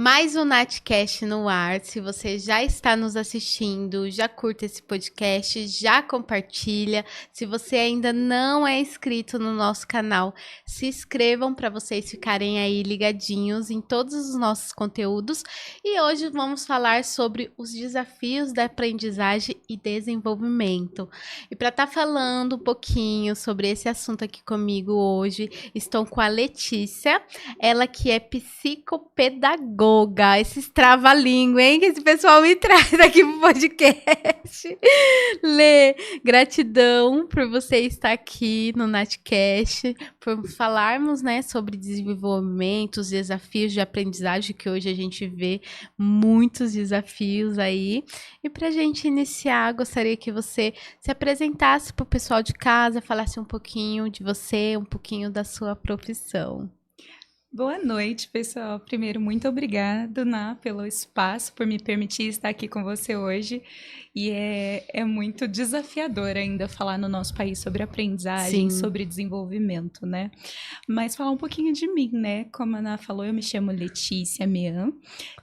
Mais um Natcast no ar. Se você já está nos assistindo, já curta esse podcast, já compartilha. Se você ainda não é inscrito no nosso canal, se inscrevam para vocês ficarem aí ligadinhos em todos os nossos conteúdos. E hoje vamos falar sobre os desafios da aprendizagem e desenvolvimento. E para estar falando um pouquinho sobre esse assunto aqui comigo hoje, estou com a Letícia, ela que é psicopedagoga. Esses trava-língua, hein? Que esse pessoal me traz aqui pro podcast. Lê, gratidão por você estar aqui no Natcast, por falarmos, né, sobre desenvolvimento, os desafios de aprendizagem, que hoje a gente vê muitos desafios aí. E pra gente iniciar, gostaria que você se apresentasse pro pessoal de casa, falasse um pouquinho de você, um pouquinho da sua profissão. Boa noite, pessoal. Primeiro, muito obrigada, Ná, pelo espaço, por me permitir estar aqui com você hoje. E é muito desafiador ainda falar no nosso país sobre aprendizagem, Sim. sobre desenvolvimento, né? Mas falar um pouquinho de mim, né? Como a Ná falou, eu me chamo Letícia Mean.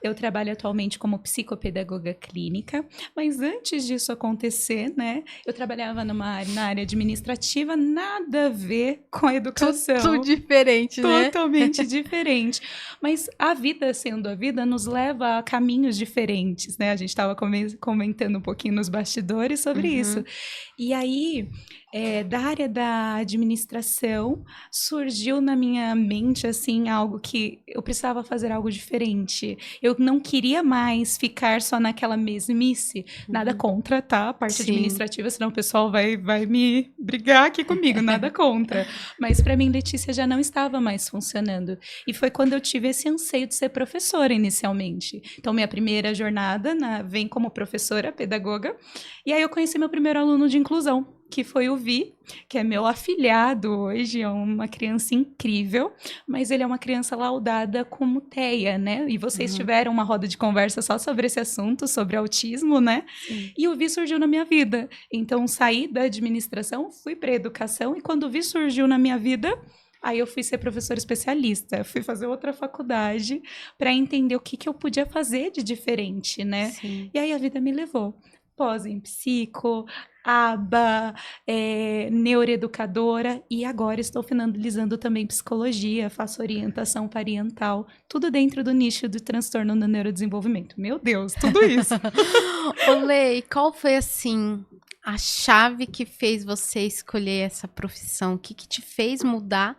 Eu trabalho atualmente como psicopedagoga clínica, mas antes disso acontecer, né? Eu trabalhava na área administrativa, nada a ver com a educação. Tudo diferente, né? Totalmente diferente. Mas a vida sendo a vida nos leva a caminhos diferentes, né? A gente estava comentando um pouquinho nos bastidores sobre isso. E aí, da área da administração, surgiu na minha mente, assim, algo que eu precisava fazer algo diferente. Eu não queria mais ficar só naquela mesmice. Nada contra, tá? A parte administrativa, senão o pessoal vai me brigar aqui comigo, nada contra. Mas para mim, Letícia já não estava mais funcionando. E foi quando eu tive esse anseio de ser professora inicialmente. Então, minha primeira jornada vem como professora, pedagoga. E aí eu conheci meu primeiro aluno de inclusão, que foi o Vi, que é meu afilhado hoje, é uma criança incrível, mas ele é uma criança laudada como TEA, né? E vocês tiveram uma roda de conversa só sobre esse assunto, sobre autismo, né? Sim. E o Vi surgiu na minha vida. Então, saí da administração, fui para a educação, e quando o Vi surgiu na minha vida, aí eu fui ser professora especialista, fui fazer outra faculdade para entender o que eu podia fazer de diferente, né? Sim. E aí a vida me levou. Pós em psico, aba, neuroeducadora, e agora estou finalizando também psicologia, faço orientação parental, tudo dentro do nicho do transtorno do neurodesenvolvimento. Meu Deus, tudo isso! Olê, qual foi, assim, a chave que fez você escolher essa profissão? O que te fez mudar,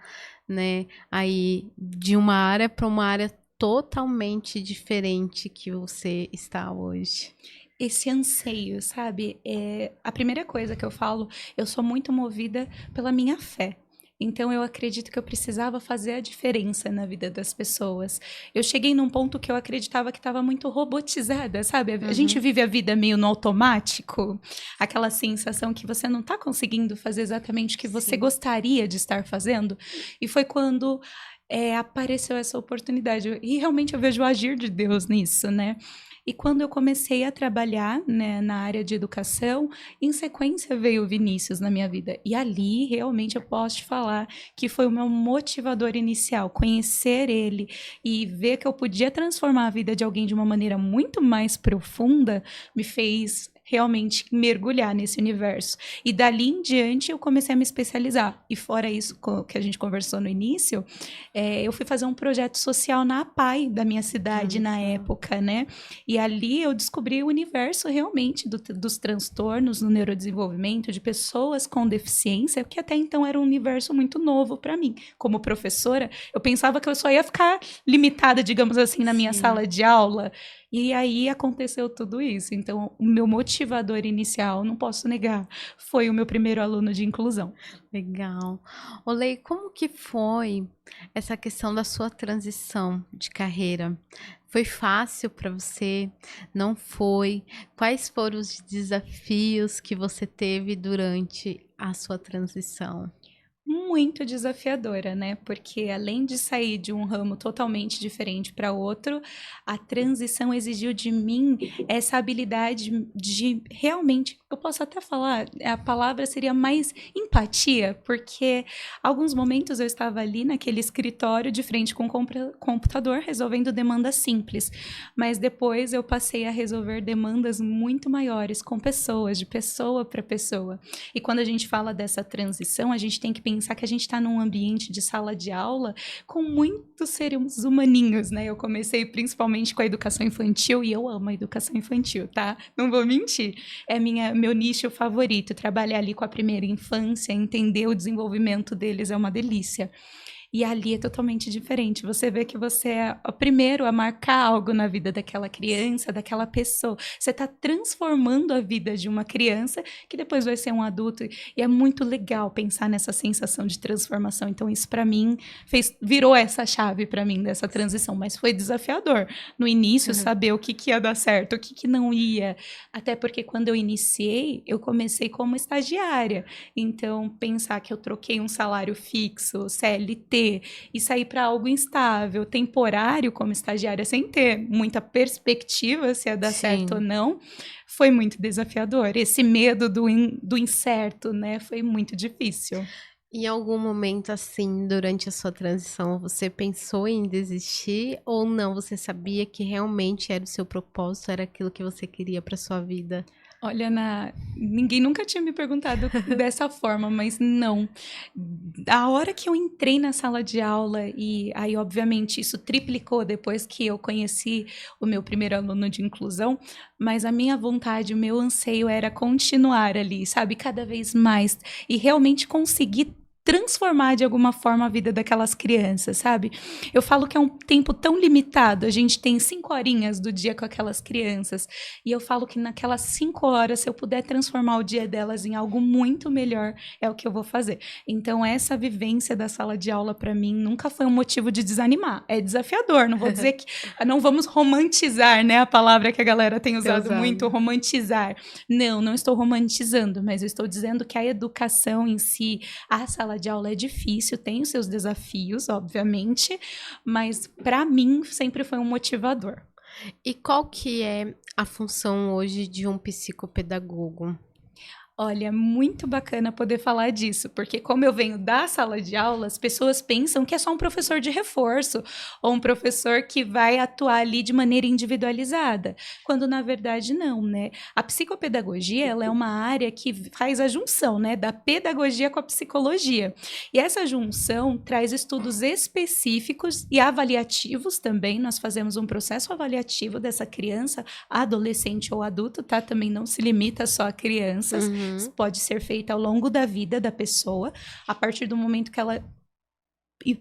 né, aí de uma área para uma área totalmente diferente que você está hoje? Esse anseio, sabe? A primeira coisa que eu falo, eu sou muito movida pela minha fé. Então, eu acredito que eu precisava fazer a diferença na vida das pessoas. Eu cheguei num ponto que eu acreditava que estava muito robotizada, sabe? A gente vive a vida meio no automático, aquela sensação que você não está conseguindo fazer exatamente o que você gostaria de estar fazendo. E foi quando apareceu essa oportunidade. E realmente eu vejo o agir de Deus nisso, né? E quando eu comecei a trabalhar, né, na área de educação, em sequência veio o Vinícius na minha vida. E ali, realmente, eu posso te falar que foi o meu motivador inicial. Conhecer ele e ver que eu podia transformar a vida de alguém de uma maneira muito mais profunda me fez realmente mergulhar nesse universo. E dali em diante eu comecei a me especializar. E fora isso que a gente conversou no início, eu fui fazer um projeto social na APAE da minha cidade na época, né? E ali eu descobri o universo realmente dos transtornos no neurodesenvolvimento, de pessoas com deficiência, que até então era um universo muito novo para mim. Como professora, eu pensava que eu só ia ficar limitada, digamos assim, na minha sala de aula. E aí aconteceu tudo isso. Então, o meu motivador inicial, não posso negar, foi o meu primeiro aluno de inclusão. Legal. Olê, como que foi essa questão da sua transição de carreira? Foi fácil para você? Não foi? Quais foram os desafios que você teve durante a sua transição? muito desafiadora, né? Porque além de sair de um ramo totalmente diferente para outro, a transição exigiu de mim essa habilidade de realmente, eu posso até falar, a palavra seria mais empatia, porque alguns momentos eu estava ali naquele escritório de frente com o computador resolvendo demandas simples, mas depois eu passei a resolver demandas muito maiores com pessoas, de pessoa para pessoa. E quando a gente fala dessa transição, a gente tem que pensar que a gente está num ambiente de sala de aula com muitos seres humaninhos, né? Eu comecei principalmente com a educação infantil e eu amo a educação infantil, tá? Não vou mentir. É meu nicho favorito. Trabalhar ali com a primeira infância, entender o desenvolvimento deles é uma delícia. E ali é totalmente diferente. Você vê que você é o primeiro a marcar algo na vida daquela criança, daquela pessoa. Você está transformando a vida de uma criança que depois vai ser um adulto. E é muito legal pensar nessa sensação de transformação. Então, isso para mim virou essa chave para mim dessa transição. Mas foi desafiador. No início, saber o que ia dar certo, o que não ia. Até porque quando eu iniciei, eu comecei como estagiária. Então, pensar que eu troquei um salário fixo, CLT, e sair para algo instável, temporário como estagiária, sem ter muita perspectiva se ia dar certo ou não, foi muito desafiador. Esse medo do incerto, né, foi muito difícil. Em algum momento, assim, durante a sua transição, você pensou em desistir ou não? Você sabia que realmente era o seu propósito, era aquilo que você queria para sua vida? Olha, ninguém nunca tinha me perguntado dessa forma, mas não. A hora que eu entrei na sala de aula, e aí, obviamente, isso triplicou depois que eu conheci o meu primeiro aluno de inclusão, mas a minha vontade, o meu anseio era continuar ali, sabe? Cada vez mais. E realmente conseguir transformar de alguma forma a vida daquelas crianças, sabe? Eu falo que é um tempo tão limitado, a gente tem 5 horinhas do dia com aquelas crianças, e eu falo que naquelas 5 horas, se eu puder transformar o dia delas em algo muito melhor, é o que eu vou fazer. Então, essa vivência da sala de aula, para mim, nunca foi um motivo de desanimar. É desafiador, não vou dizer que... Não vamos romantizar, né? A palavra que a galera tem usado muito, romantizar. Não estou romantizando, mas eu estou dizendo que a educação em si, a sala de aula é difícil, tem os seus desafios, obviamente, mas para mim sempre foi um motivador. E qual que é a função hoje de um psicopedagogo? Olha, muito bacana poder falar disso, porque como eu venho da sala de aula, as pessoas pensam que é só um professor de reforço ou um professor que vai atuar ali de maneira individualizada, quando na verdade não, né? A psicopedagogia, ela é uma área que faz a junção, né, da pedagogia com a psicologia. E essa junção traz estudos específicos e avaliativos também. Nós fazemos um processo avaliativo dessa criança, adolescente ou adulto, tá? Também não se limita só a crianças. Isso pode ser feito ao longo da vida da pessoa, a partir do momento que ela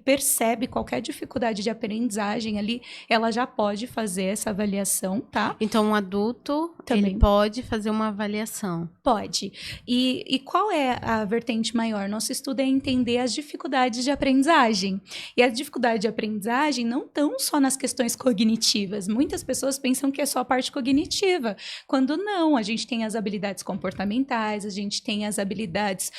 percebe qualquer dificuldade de aprendizagem ali, ela já pode fazer essa avaliação, tá? Então, um adulto, também ele pode fazer uma avaliação? Pode. E qual é a vertente maior? Nosso estudo é entender as dificuldades de aprendizagem. E a dificuldade de aprendizagem não estão só nas questões cognitivas. Muitas pessoas pensam que é só a parte cognitiva, quando não. A gente tem as habilidades comportamentais, a gente tem as habilidades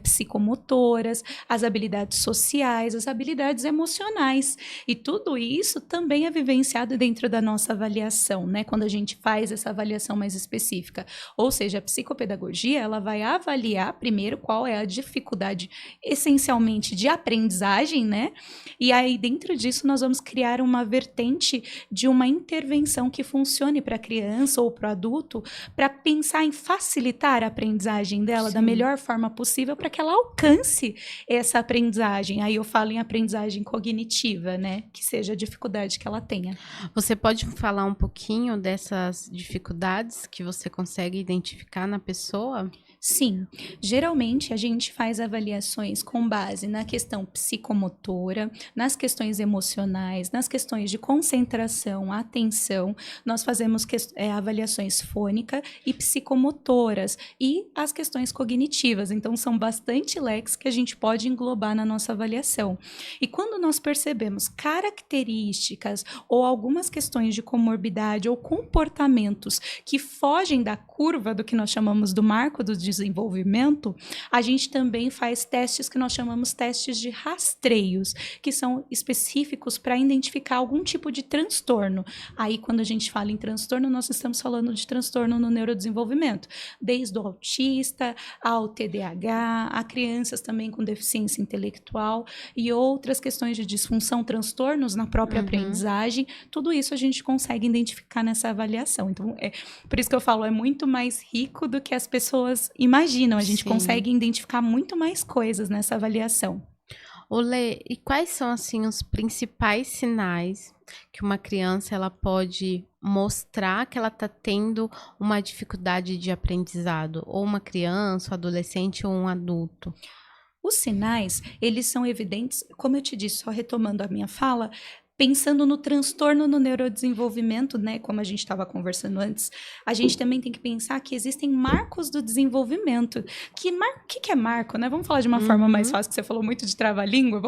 psicomotoras, as habilidades sociais, as habilidades emocionais. E tudo isso também é vivenciado dentro da nossa avaliação, né? Quando a gente faz essa avaliação mais específica. Ou seja, a psicopedagogia, ela vai avaliar primeiro qual é a dificuldade essencialmente de aprendizagem, né? E aí dentro disso nós vamos criar uma vertente de uma intervenção que funcione para a criança ou para o adulto, para pensar em facilitar a aprendizagem dela da melhor forma possível para que ela alcance essa aprendizagem. Aí eu falo em aprendizagem cognitiva, né? Que seja a dificuldade que ela tenha. Você pode falar um pouquinho dessas dificuldades que você consegue identificar na pessoa? Sim, geralmente a gente faz avaliações com base na questão psicomotora, nas questões emocionais, nas questões de concentração, atenção. Nós fazemos avaliações fônica e psicomotoras e as questões cognitivas. Então, são bastante leques que a gente pode englobar na nossa avaliação. E quando nós percebemos características ou algumas questões de comorbidade ou comportamentos que fogem da curva do que nós chamamos do marco dos neurodesenvolvimento, a gente também faz testes que nós chamamos testes de rastreios, que são específicos para identificar algum tipo de transtorno. Aí, quando a gente fala em transtorno, nós estamos falando de transtorno no neurodesenvolvimento, desde o autista ao TDAH, a crianças também com deficiência intelectual e outras questões de disfunção, transtornos na própria aprendizagem. Tudo isso a gente consegue identificar nessa avaliação. Então, por isso que eu falo, é muito mais rico do que as pessoas imaginam. A gente consegue identificar muito mais coisas nessa avaliação. Olê, e quais são, assim, os principais sinais que uma criança ela pode mostrar que ela está tendo uma dificuldade de aprendizado? Ou uma criança, um adolescente ou um adulto? Os sinais, eles são evidentes, como eu te disse, só retomando a minha fala, pensando no transtorno no neurodesenvolvimento, né, como a gente estava conversando antes, a gente também tem que pensar que existem marcos do desenvolvimento. O que é marco, né? Vamos falar de uma forma mais fácil, que você falou muito de trava-língua,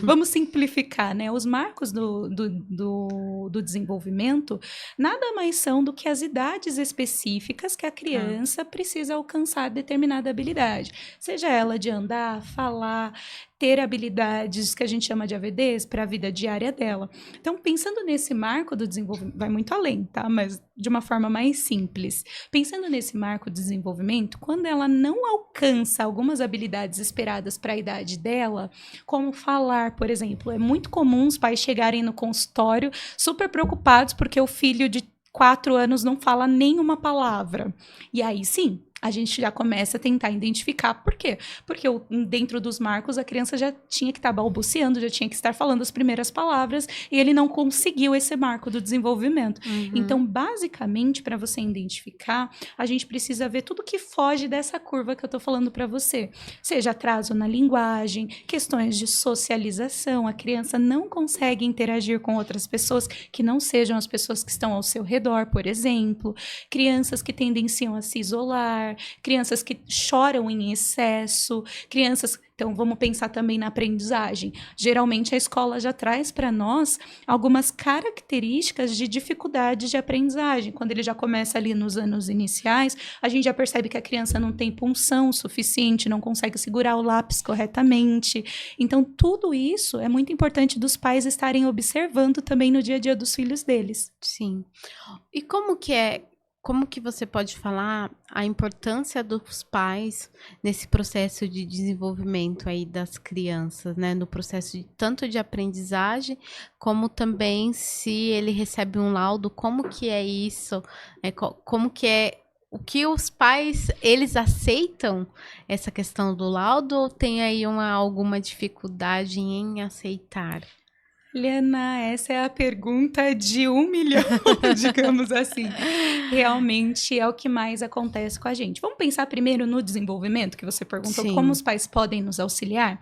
vamos simplificar, né? Os marcos do desenvolvimento nada mais são do que as idades específicas que a criança precisa alcançar determinada habilidade, seja ela de andar, falar, ter habilidades que a gente chama de AVDs para a vida diária dela. Então, pensando nesse marco do desenvolvimento, vai muito além, tá? Mas de uma forma mais simples. Pensando nesse marco do desenvolvimento, quando ela não alcança algumas habilidades esperadas para a idade dela, como falar, por exemplo, é muito comum os pais chegarem no consultório super preocupados porque o filho de 4 anos não fala nenhuma palavra. E aí, sim, a gente já começa a tentar identificar por quê. Porque dentro dos marcos a criança já tinha que estar balbuciando, já tinha que estar falando as primeiras palavras e ele não conseguiu esse marco do desenvolvimento. Então, basicamente, para você identificar, a gente precisa ver tudo que foge dessa curva que eu estou falando para você. Seja atraso na linguagem, questões de socialização, a criança não consegue interagir com outras pessoas que não sejam as pessoas que estão ao seu redor, por exemplo. Crianças que tendenciam a se isolar, crianças que choram em excesso, crianças... Então, vamos pensar também na aprendizagem. Geralmente, a escola já traz para nós algumas características de dificuldades de aprendizagem. Quando ele já começa ali nos anos iniciais, a gente já percebe que a criança não tem punção suficiente, não consegue segurar o lápis corretamente. Então, tudo isso é muito importante dos pais estarem observando também no dia a dia dos filhos deles. Sim. E como que você pode falar a importância dos pais nesse processo de desenvolvimento aí das crianças, né? No processo tanto de aprendizagem, como também se ele recebe um laudo, como que é isso? Como que é o que os pais, eles aceitam essa questão do laudo ou tem aí alguma dificuldade em aceitar? Liana, essa é a pergunta de 1 milhão, digamos assim. Realmente é o que mais acontece com a gente. Vamos pensar primeiro no desenvolvimento, que você perguntou. Sim. Como os pais podem nos auxiliar?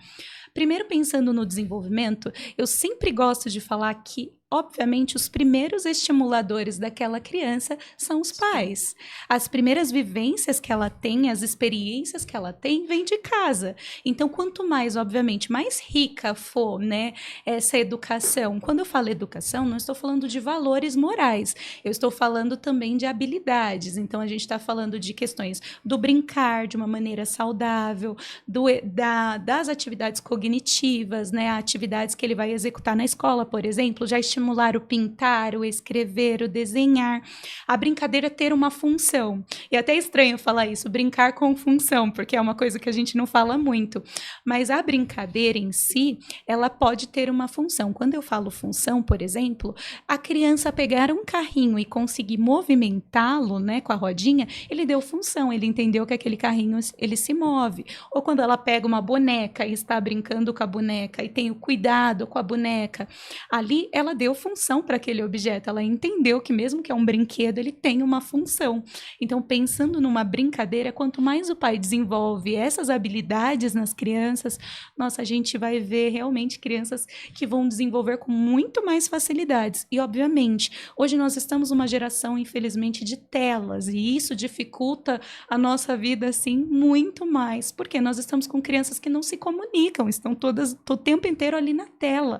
Primeiro, pensando no desenvolvimento, eu sempre gosto de falar que, obviamente, os primeiros estimuladores daquela criança são os pais. As primeiras vivências que ela tem, as experiências que ela tem, vêm de casa. Então, quanto mais, obviamente, mais rica for, né, essa educação. Quando eu falo educação, não estou falando de valores morais. Eu estou falando também de habilidades. Então, a gente está falando de questões do brincar de uma maneira saudável, das atividades cognitivas, né, atividades que ele vai executar na escola, por exemplo, já estimular o pintar, o escrever, o desenhar, a brincadeira ter uma função. E até é estranho falar isso, brincar com função, porque é uma coisa que a gente não fala muito. Mas a brincadeira em si, ela pode ter uma função. Quando eu falo função, por exemplo, a criança pegar um carrinho e conseguir movimentá-lo, né, com a rodinha, ele deu função, ele entendeu que aquele carrinho, ele se move. Ou quando ela pega uma boneca e está brincando com a boneca e tem o cuidado com a boneca, ali ela deu função para aquele objeto, ela entendeu que mesmo que é um brinquedo, ele tem uma função. Então, pensando numa brincadeira, quanto mais o pai desenvolve essas habilidades nas crianças, nossa, a gente vai ver realmente crianças que vão desenvolver com muito mais facilidades. E, obviamente, hoje nós estamos numa geração, infelizmente, de telas, e isso dificulta a nossa vida, assim, muito mais, porque nós estamos com crianças que não se comunicam, estão todas o tempo inteiro ali na tela.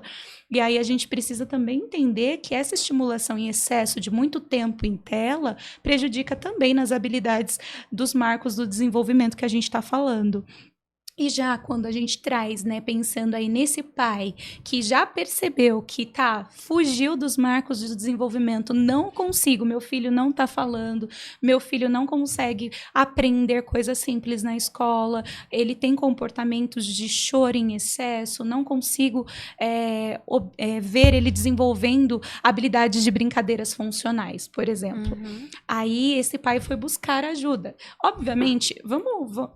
E aí a gente precisa também entender que essa estimulação em excesso de muito tempo em tela prejudica também nas habilidades dos marcos do desenvolvimento que a gente está falando. E já quando a gente traz, né, pensando aí nesse pai que já percebeu que fugiu dos marcos de desenvolvimento, não consigo, meu filho não tá falando, meu filho não consegue aprender coisas simples na escola, ele tem comportamentos de choro em excesso, não consigo ver ele desenvolvendo habilidades de brincadeiras funcionais, por exemplo. Aí esse pai foi buscar ajuda. Obviamente,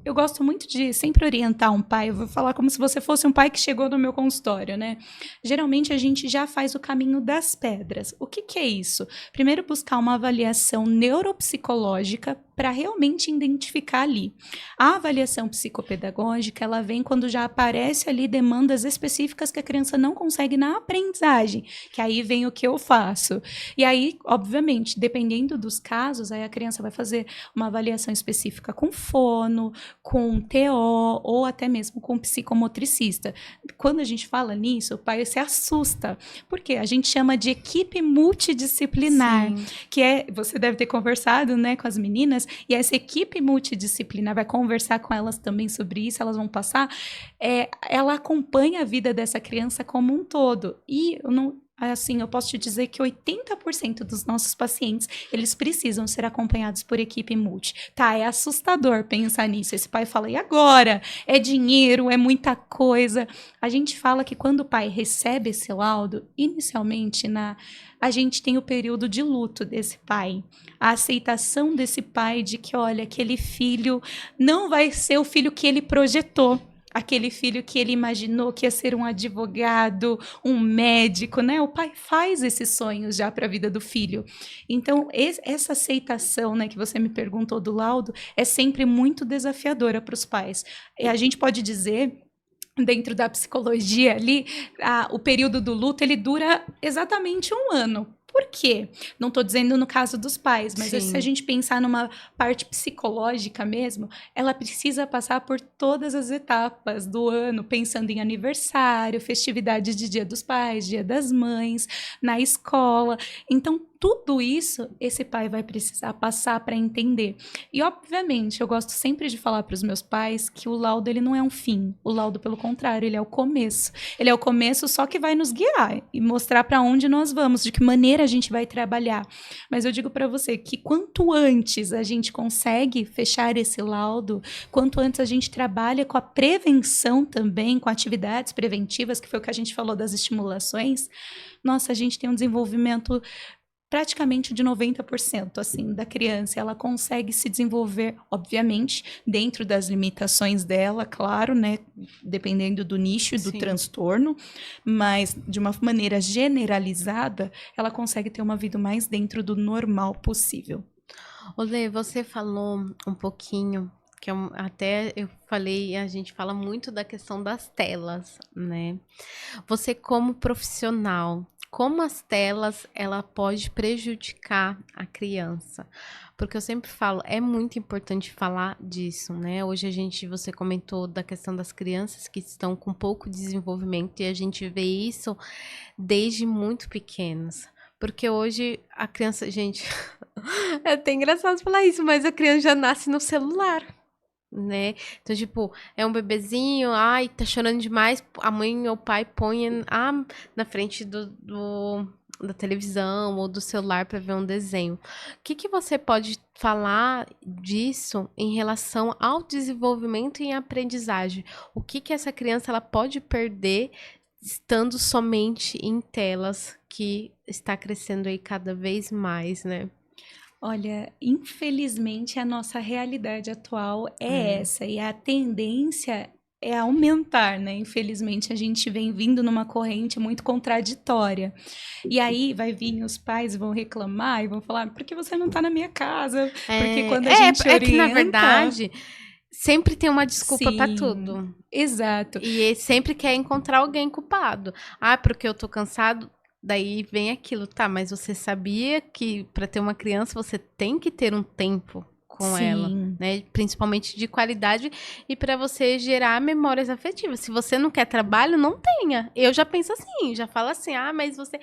eu gosto muito de sempre orientar um pai, eu vou falar como se você fosse um pai que chegou no meu consultório, né? Geralmente a gente já faz o caminho das pedras. O que é isso? Primeiro buscar uma avaliação neuropsicológica para realmente identificar ali. A avaliação psicopedagógica, ela vem quando já aparece ali demandas específicas que a criança não consegue na aprendizagem, que aí vem o que eu faço. E aí, obviamente, dependendo dos casos, aí a criança vai fazer uma avaliação específica com fono, com TO ou até mesmo com psicomotricista. Quando a gente fala nisso, o pai se assusta, porque a gente chama de equipe multidisciplinar, Sim. que você deve ter conversado, né, com as meninas, e essa equipe multidisciplinar vai conversar com elas também sobre isso, elas vão passar, ela acompanha a vida dessa criança como um todo, e eu posso te dizer que 80% dos nossos pacientes, eles precisam ser acompanhados por equipe multi. É assustador pensar nisso. Esse pai fala, e agora? É dinheiro, é muita coisa. A gente fala que quando o pai recebe esse laudo, inicialmente a gente tem o período de luto desse pai. A aceitação desse pai de que, olha, aquele filho não vai ser o filho que ele projetou. Aquele filho que ele imaginou que ia ser um advogado, um médico, né? O pai faz esses sonhos já para a vida do filho. Então, essa aceitação, né, que você me perguntou do laudo, é sempre muito desafiadora para os pais. E a gente pode dizer, dentro da psicologia ali, o período do luto, ele dura exatamente 1 ano. Por quê? Não estou dizendo no caso dos pais, mas se a gente pensar numa parte psicológica mesmo, ela precisa passar por todas as etapas do ano, pensando em aniversário, festividades de Dia dos Pais, Dia das Mães, na escola. Então, tudo isso, esse pai vai precisar passar para entender. E, obviamente, eu gosto sempre de falar para os meus pais que o laudo ele não é um fim. O laudo, pelo contrário, ele é o começo. Ele é o começo só que vai nos guiar e mostrar para onde nós vamos, de que maneira a gente vai trabalhar. Mas eu digo para você que quanto antes a gente consegue fechar esse laudo, quanto antes a gente trabalha com a prevenção também, com atividades preventivas, que foi o que a gente falou das estimulações, nossa, a gente tem um desenvolvimento praticamente de 90%, assim, da criança. Ela consegue se desenvolver, obviamente, dentro das limitações dela, claro, né, dependendo do nicho e do transtorno, mas de uma maneira generalizada, ela consegue ter uma vida mais dentro do normal possível. Olê, você falou um pouquinho, que até eu falei, a gente fala muito da questão das telas, né? Você como profissional, como as telas, ela pode prejudicar a criança? Porque eu sempre falo, é muito importante falar disso, né? Hoje você comentou da questão das crianças que estão com pouco desenvolvimento e a gente vê isso desde muito pequenos. Porque hoje a criança, gente, é até engraçado falar isso, mas a criança já nasce no celular, né? Então, tipo, é um bebezinho, ai, tá chorando demais, a mãe ou o pai põe na frente da televisão ou do celular para ver um desenho. O que você pode falar disso em relação ao desenvolvimento e aprendizagem? O que essa criança ela pode perder estando somente em telas, que está crescendo aí cada vez mais, né? Olha, infelizmente a nossa realidade atual é essa, e a tendência é aumentar, né? Infelizmente a gente vem vindo numa corrente muito contraditória. E aí vai vir os pais vão reclamar e vão falar, por que você não tá na minha casa? Porque quando a gente orienta... que na verdade sempre tem uma desculpa para tudo. Exato. E sempre quer encontrar alguém culpado. Porque eu tô cansado. Daí vem aquilo, tá, mas você sabia que para ter uma criança você tem que ter um tempo com ela, né? Principalmente de qualidade e para você gerar memórias afetivas. Se você não quer trabalho, não tenha. Eu já penso assim, já falo assim, mas você...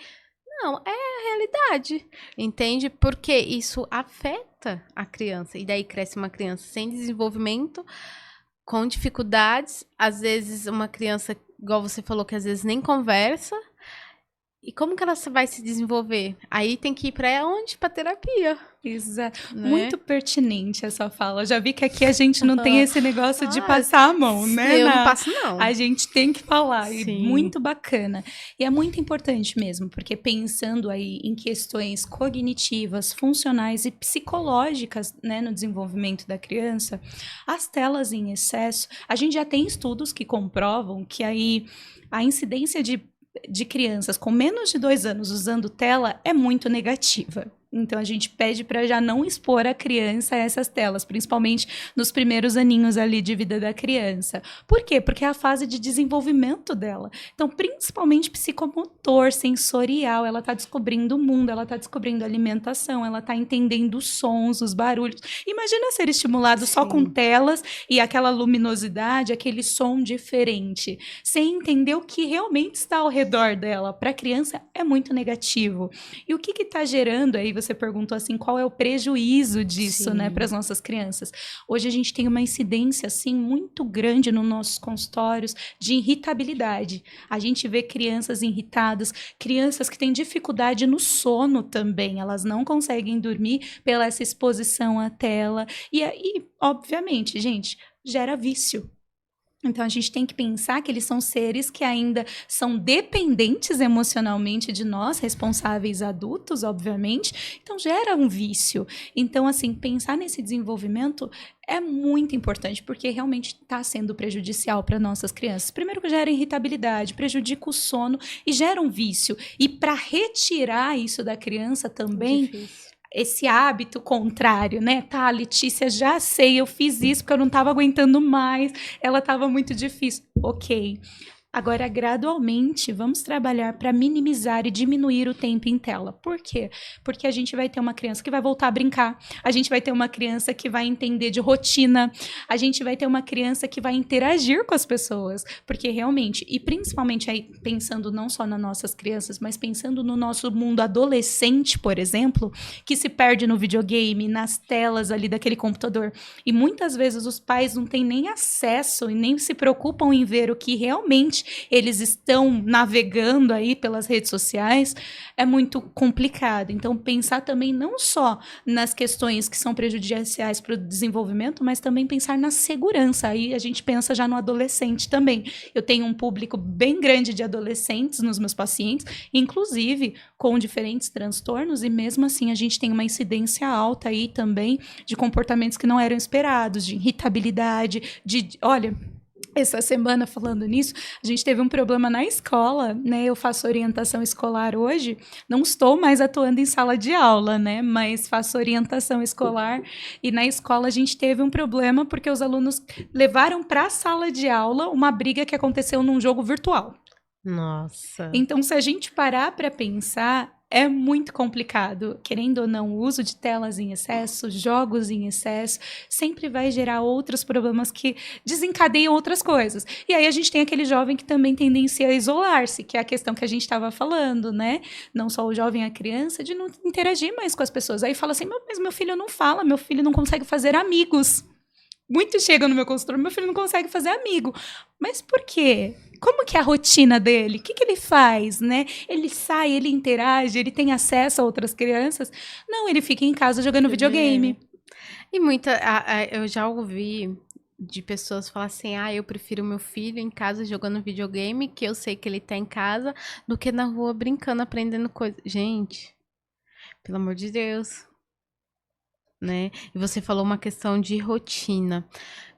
Não, é a realidade, entende? Porque isso afeta a criança. E daí cresce uma criança sem desenvolvimento, com dificuldades. Às vezes, uma criança, igual você falou, que às vezes nem conversa. E como que ela vai se desenvolver? Aí tem que ir pra onde? Pra terapia. Exato. Né? Muito pertinente essa fala. Já vi que aqui a gente não tem esse negócio de Ah, passar a mão, né? Eu não passo, não. A gente tem que falar. E Sim. muito bacana. E é muito importante mesmo, porque pensando aí em questões cognitivas, funcionais e psicológicas, né, no desenvolvimento da criança, as telas em excesso, a gente já tem estudos que comprovam que aí a incidência de crianças com menos de 2 anos usando tela é muito negativa. Então, a gente pede para já não expor a criança a essas telas, principalmente nos primeiros aninhos ali de vida da criança. Por quê? Porque é a fase de desenvolvimento dela. Então, principalmente psicomotor, sensorial, ela está descobrindo o mundo, ela está descobrindo a alimentação, ela está entendendo os sons, os barulhos. Imagina ser estimulado só com telas e aquela luminosidade, aquele som diferente, sem entender o que realmente está ao redor dela. Para a criança, é muito negativo. E o que está gerando aí? Você perguntou assim, qual é o prejuízo disso, né, para as nossas crianças? Hoje a gente tem uma incidência assim muito grande nos nossos consultórios de irritabilidade. A gente vê crianças irritadas, crianças que têm dificuldade no sono também, elas não conseguem dormir pela essa exposição à tela. E aí, obviamente, gente, gera vício. Então, a gente tem que pensar que eles são seres que ainda são dependentes emocionalmente de nós, responsáveis adultos, obviamente. Então, gera um vício. Então, assim, pensar nesse desenvolvimento é muito importante, porque realmente está sendo prejudicial para nossas crianças. Primeiro que gera irritabilidade, prejudica o sono e gera um vício. E para retirar isso da criança também... esse hábito contrário, né? Tá, Letícia, já sei, eu fiz isso porque eu não estava aguentando mais, ela estava muito difícil. Ok. Agora, gradualmente, vamos trabalhar para minimizar e diminuir o tempo em tela. Por quê? Porque a gente vai ter uma criança que vai voltar a brincar, a gente vai ter uma criança que vai entender de rotina, a gente vai ter uma criança que vai interagir com as pessoas, porque realmente, e principalmente aí pensando não só nas nossas crianças, mas pensando no nosso mundo adolescente, por exemplo, que se perde no videogame, nas telas ali daquele computador, e muitas vezes os pais não têm nem acesso e nem se preocupam em ver o que realmente eles estão navegando aí pelas redes sociais, é muito complicado. Então, pensar também não só nas questões que são prejudiciais para o desenvolvimento, mas também pensar na segurança. Aí a gente pensa já no adolescente também. Eu tenho um público bem grande de adolescentes nos meus pacientes, inclusive com diferentes transtornos, e mesmo assim a gente tem uma incidência alta aí também de comportamentos que não eram esperados, de irritabilidade, olha... Essa semana, falando nisso, a gente teve um problema na escola, né? Eu faço orientação escolar hoje, não estou mais atuando em sala de aula, né? Mas faço orientação escolar e na escola a gente teve um problema porque os alunos levaram para a sala de aula uma briga que aconteceu num jogo virtual. Nossa. Então, se a gente parar para pensar, é muito complicado. Querendo ou não, o uso de telas em excesso, jogos em excesso, sempre vai gerar outros problemas que desencadeiam outras coisas. E aí a gente tem aquele jovem que também tendencia a isolar-se, que é a questão que a gente estava falando, né? Não só o jovem, a criança, de não interagir mais com as pessoas. Aí fala assim, mas meu filho não fala, meu filho não consegue fazer amigos. Muito chega no meu consultório, meu filho não consegue fazer amigo. Mas por quê? Como que é a rotina dele? O que ele faz, né? Ele sai, ele interage, ele tem acesso a outras crianças? Não, ele fica em casa jogando videogame. E eu já ouvi de pessoas falar assim, eu prefiro meu filho em casa jogando videogame, que eu sei que ele tá em casa, do que na rua brincando, aprendendo coisas. Gente, pelo amor de Deus. Né? E você falou uma questão de rotina.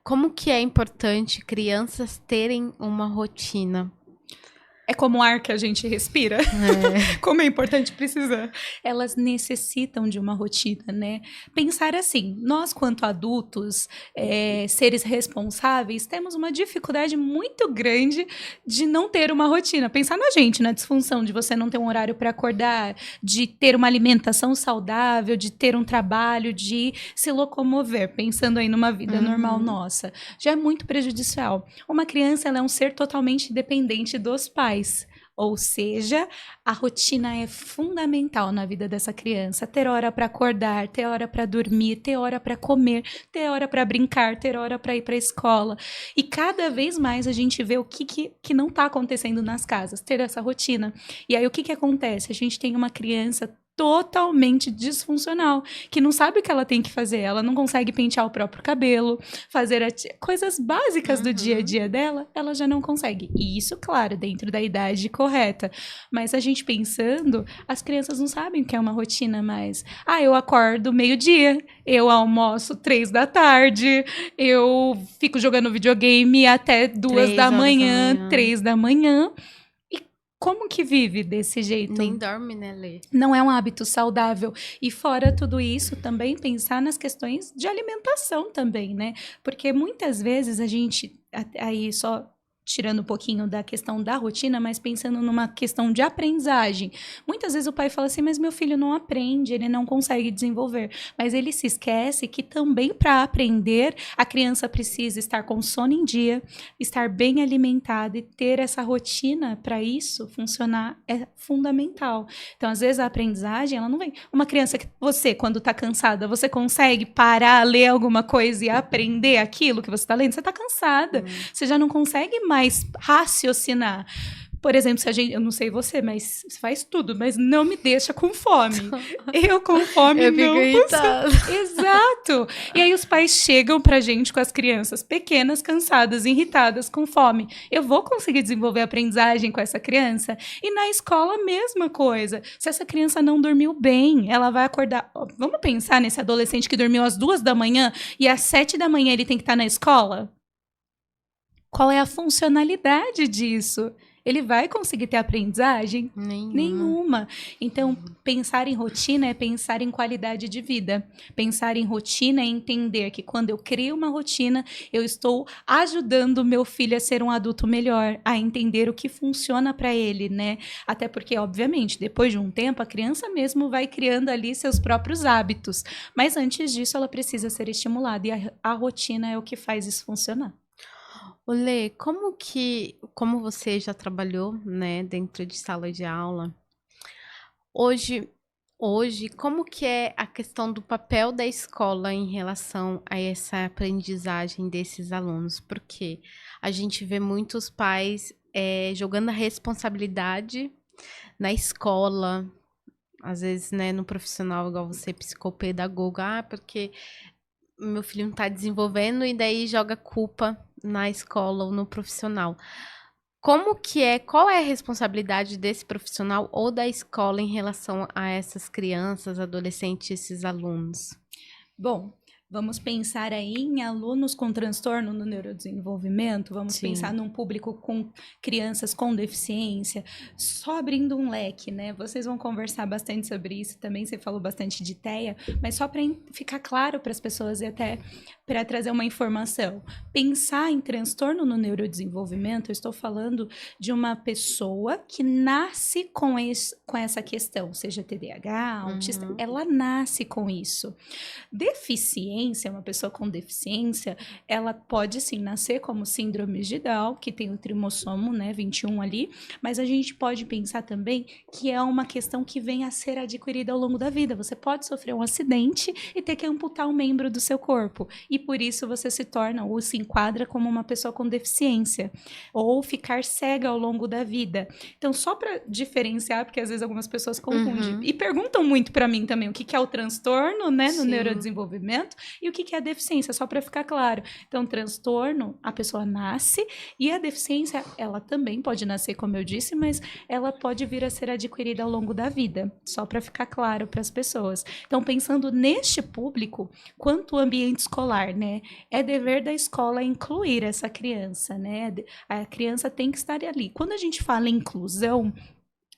Como que é importante crianças terem uma rotina? É como o ar que a gente respira. Como é importante precisar. Elas necessitam de uma rotina, né? Pensar assim, nós quanto adultos, seres responsáveis, temos uma dificuldade muito grande de não ter uma rotina. Pensar na gente, na disfunção de você não ter um horário para acordar, de ter uma alimentação saudável, de ter um trabalho, de se locomover, pensando aí numa vida normal nossa. Já é muito prejudicial. Uma criança, ela é um ser totalmente dependente dos pais. Ou seja, a rotina é fundamental na vida dessa criança. Ter hora para acordar, ter hora para dormir, ter hora para comer, ter hora para brincar, ter hora para ir para a escola. E cada vez mais a gente vê o que não está acontecendo nas casas, ter essa rotina. E aí o que acontece? A gente tem uma criança totalmente disfuncional, que não sabe o que ela tem que fazer, ela não consegue pentear o próprio cabelo, fazer coisas básicas do dia a dia dela, ela já não consegue. E isso, claro, dentro da idade correta. Mas a gente pensando, as crianças não sabem o que é uma rotina mais. Eu acordo meio-dia, eu almoço 3 da tarde, eu fico jogando videogame até 2 da manhã, 3 da manhã. Como que vive desse jeito? Nem dorme, né, Lê? Não é um hábito saudável. E fora tudo isso, também pensar nas questões de alimentação também, né? Porque muitas vezes a gente, aí só tirando um pouquinho da questão da rotina, mas pensando numa questão de aprendizagem. Muitas vezes o pai fala assim, mas meu filho não aprende, ele não consegue desenvolver. Mas ele se esquece que também para aprender, a criança precisa estar com sono em dia, estar bem alimentada e ter essa rotina para isso funcionar é fundamental. Então, às vezes a aprendizagem, ela não vem. Uma criança que você, quando está cansada, você consegue parar, ler alguma coisa e aprender aquilo que você está lendo? Você está cansada. Você já não consegue mais raciocinar. Por exemplo, se a gente, eu não sei você, mas você faz tudo, mas não me deixa com fome. Eu com fome eu não consigo. Exato. E aí os pais chegam pra gente com as crianças pequenas, cansadas, irritadas, com fome. Eu vou conseguir desenvolver a aprendizagem com essa criança? E na escola, a mesma coisa. Se essa criança não dormiu bem, ela vai acordar. Vamos pensar nesse adolescente que dormiu às 2 da manhã e às 7 da manhã ele tem que estar na escola? Qual é a funcionalidade disso? Ele vai conseguir ter aprendizagem? Nenhuma. Então, pensar em rotina é pensar em qualidade de vida. Pensar em rotina é entender que quando eu crio uma rotina, eu estou ajudando o meu filho a ser um adulto melhor, a entender o que funciona para ele, né? Até porque, obviamente, depois de um tempo, a criança mesmo vai criando ali seus próprios hábitos. Mas antes disso, ela precisa ser estimulada. E a rotina é o que faz isso funcionar. Lê, como você já trabalhou, né, dentro de sala de aula, hoje, como que é a questão do papel da escola em relação a essa aprendizagem desses alunos? Porque a gente vê muitos pais jogando a responsabilidade na escola, às vezes, né, no profissional, igual você, psicopedagogo, porque meu filho não está desenvolvendo e daí joga culpa na escola ou no profissional. Qual é a responsabilidade desse profissional ou da escola em relação a essas crianças, adolescentes, esses alunos? Bom, vamos pensar aí em alunos com transtorno no neurodesenvolvimento, vamos pensar num público com crianças com deficiência, só abrindo um leque, né? Vocês vão conversar bastante sobre isso também, você falou bastante de TEA, mas só para ficar claro para as pessoas e até para trazer uma informação. Pensar em transtorno no neurodesenvolvimento, eu estou falando de uma pessoa que nasce com essa questão, seja TDAH, autista, ela nasce com isso. Deficiência, uma pessoa com deficiência, ela pode sim nascer como síndrome de Down, que tem o trimossomo, né, 21 ali, mas a gente pode pensar também que é uma questão que vem a ser adquirida ao longo da vida. Você pode sofrer um acidente e ter que amputar um membro do seu corpo, e por isso você se torna ou se enquadra como uma pessoa com deficiência, ou ficar cega ao longo da vida. Então, só para diferenciar, porque às vezes algumas pessoas confundem, e perguntam muito para mim também o que é o transtorno, né, no neurodesenvolvimento, e o que é a deficiência, só para ficar claro. Então, transtorno, a pessoa nasce, e a deficiência, ela também pode nascer, como eu disse, mas ela pode vir a ser adquirida ao longo da vida, só para ficar claro para as pessoas. Então, pensando neste público, quanto o ambiente escolar, né, é dever da escola incluir essa criança, né, a criança tem que estar ali. Quando a gente fala em inclusão,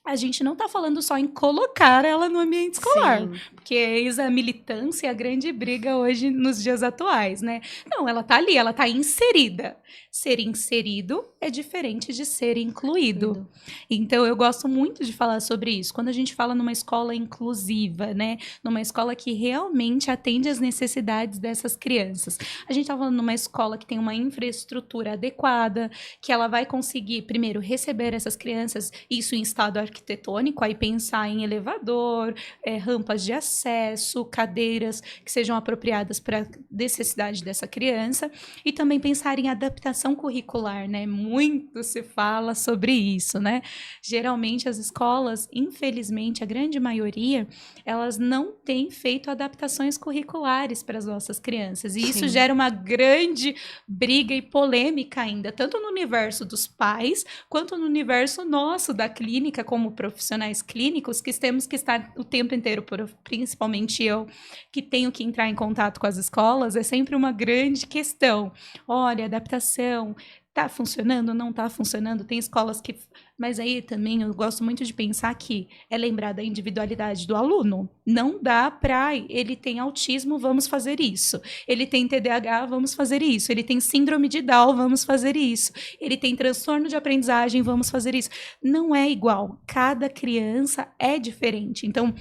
a gente não está falando só em colocar ela no ambiente escolar, porque eis a militância e a grande briga hoje nos dias atuais, né? Não, ela está ali, ela está inserida. Ser inserido é diferente de ser incluído. Então, eu gosto muito de falar sobre isso. Quando a gente fala numa escola inclusiva, né? Numa escola que realmente atende às necessidades dessas crianças. A gente está falando numa escola que tem uma infraestrutura adequada, que ela vai conseguir, primeiro, receber essas crianças, isso em estado arquitetônico, aí pensar em elevador, rampas de acesso, cadeiras que sejam apropriadas para a necessidade dessa criança, e também pensar em adaptação curricular, né? Muito se fala sobre isso, né? Geralmente as escolas, infelizmente, a grande maioria, elas não têm feito adaptações curriculares para as nossas crianças, e isso gera uma grande briga e polêmica ainda, tanto no universo dos pais, quanto no universo nosso da clínica, como profissionais clínicos, que temos que estar o tempo inteiro, principalmente eu, que tenho que entrar em contato com as escolas, é sempre uma grande questão. Olha, adaptação, tá funcionando, não tá funcionando? Tem escolas que... Mas aí também eu gosto muito de pensar que é lembrar da individualidade do aluno. Não dá para... Ele tem autismo, vamos fazer isso. Ele tem TDAH, vamos fazer isso. Ele tem síndrome de Down, vamos fazer isso. Ele tem transtorno de aprendizagem, vamos fazer isso. Não é igual. Cada criança é diferente. Então,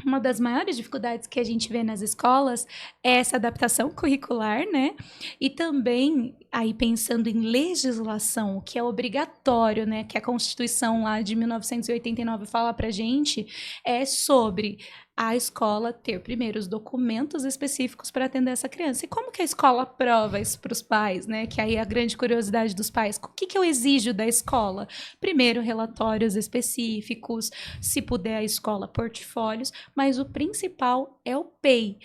uma das maiores dificuldades que a gente vê nas escolas é essa adaptação curricular, né? E também, aí pensando em legislação, que é obrigatório, né? Que a Constituição lá de 1989 fala pra gente, é sobre a escola ter primeiro os documentos específicos para atender essa criança. E como que a escola prova isso para os pais, né? Que aí é a grande curiosidade dos pais. O que eu exijo da escola? Primeiro, relatórios específicos, se puder a escola, portfólios, mas o principal é o PEI,